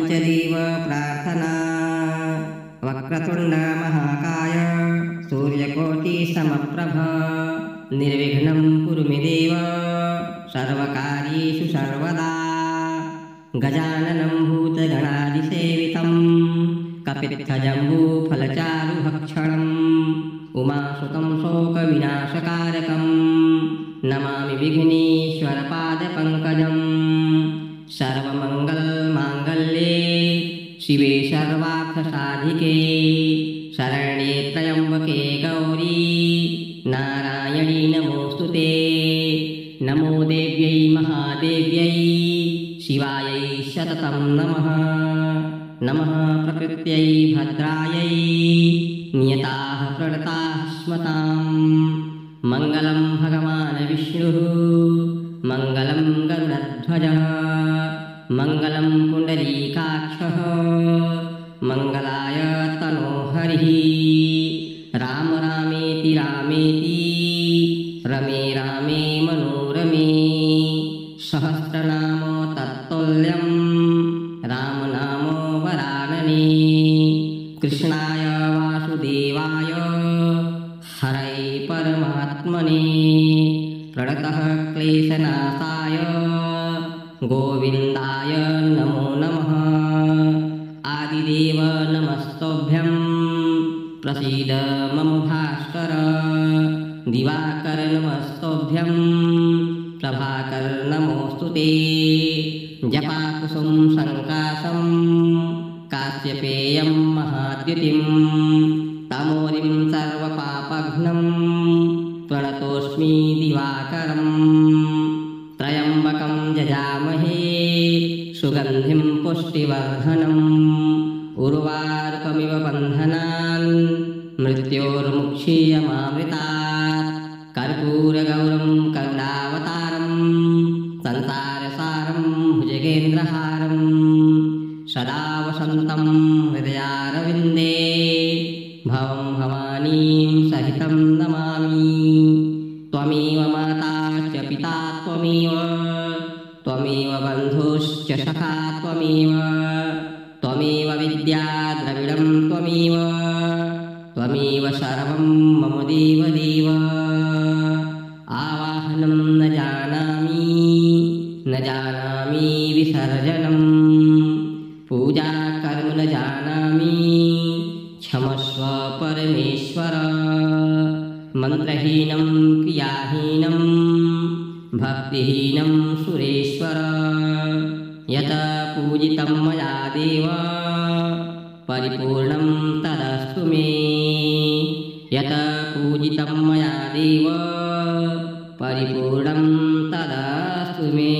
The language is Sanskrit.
पञ्चदेव प्रार्थना। वक्रतुण्ड महाकाय सूर्यकोटिसमप्रभ निर्विघ्नं कुरु मे देव सर्वकार्येषु सर्वदा। गजाननं भूतगणादिसेवितं कपित्थजम्बूफलचारुभक्षणम् उमासुतं शोकविनाशकारकं नमामि विघ्नेश्वरपादपङ्कजम्। सर्वमङ्गलमाङ्गल्ये शिवे सर्वार्थसाधिके शरण्ये त्र्यम्बके गौरी नारायणी नमोऽस्तुते। नमो देव्यै महादेव्यै शिवायै सततं नमः। नमः प्रकृत्यै भद्रायै नियताः प्रणताः स्मताम्। मङ्गलं भगवान् विष्णुः मङ्गलं गरुडध्वजः मङ्गलं पुण्डरीकाक्षः मङ्गलाय तनोहरिः। राम रामेति रामेति रमे रामे मनोरमे सहस्रनाम तत्तुल्यं रामनाम वरानने। कृष्णाय वासुदेवाय हरये परमात्मने प्रणतः क्लेशनाशाय गोविन्दाय नमो नमः। आदिदेव नमस्तुभ्यं प्रसीद मम भास्कर। दिवाकर नमस्तुभ्यं प्रभाकर नमोऽस्तुते। जपाकुसुम संकाशं काश्यपेयं महाद्युतिं तमोरिं सर्वपापघ्नं प्रणतोऽस्मि दिवाकरम्। त्र्यम्बकं यजामहे सुगन्धिं पुष्टिवर्धनम् उर्वारुकमिव बन्धनान् मृत्योर्मुक्षीयमामृतात्। कर्पूरगौरं करुणावतारं संसारसारं भुजगेन्द्रहारं सदा वसन्तं हृदयारविन्दे भवं भवानीं सहितं नमामि। त्वमेव माता च पिता त्वमेव त्वमेव बन्धुश्च सखा त्वमेव त्वमेव विद्या द्रविडं त्वमेव त्वमेव सर्वं मम देवदेव। आवाहनं न जानामि विसर्जनं पूजाकर्म न जानामि क्षमस्व परमेश्वर। मन्त्रहीनं क्रियाहीनं भक्तिहीनं सुरेश्वर। यत पूजितं मया देव परिपूर्णं तदस्तु मे। यत पूजितं मया देव परिपूर्णं तदस्तु मे।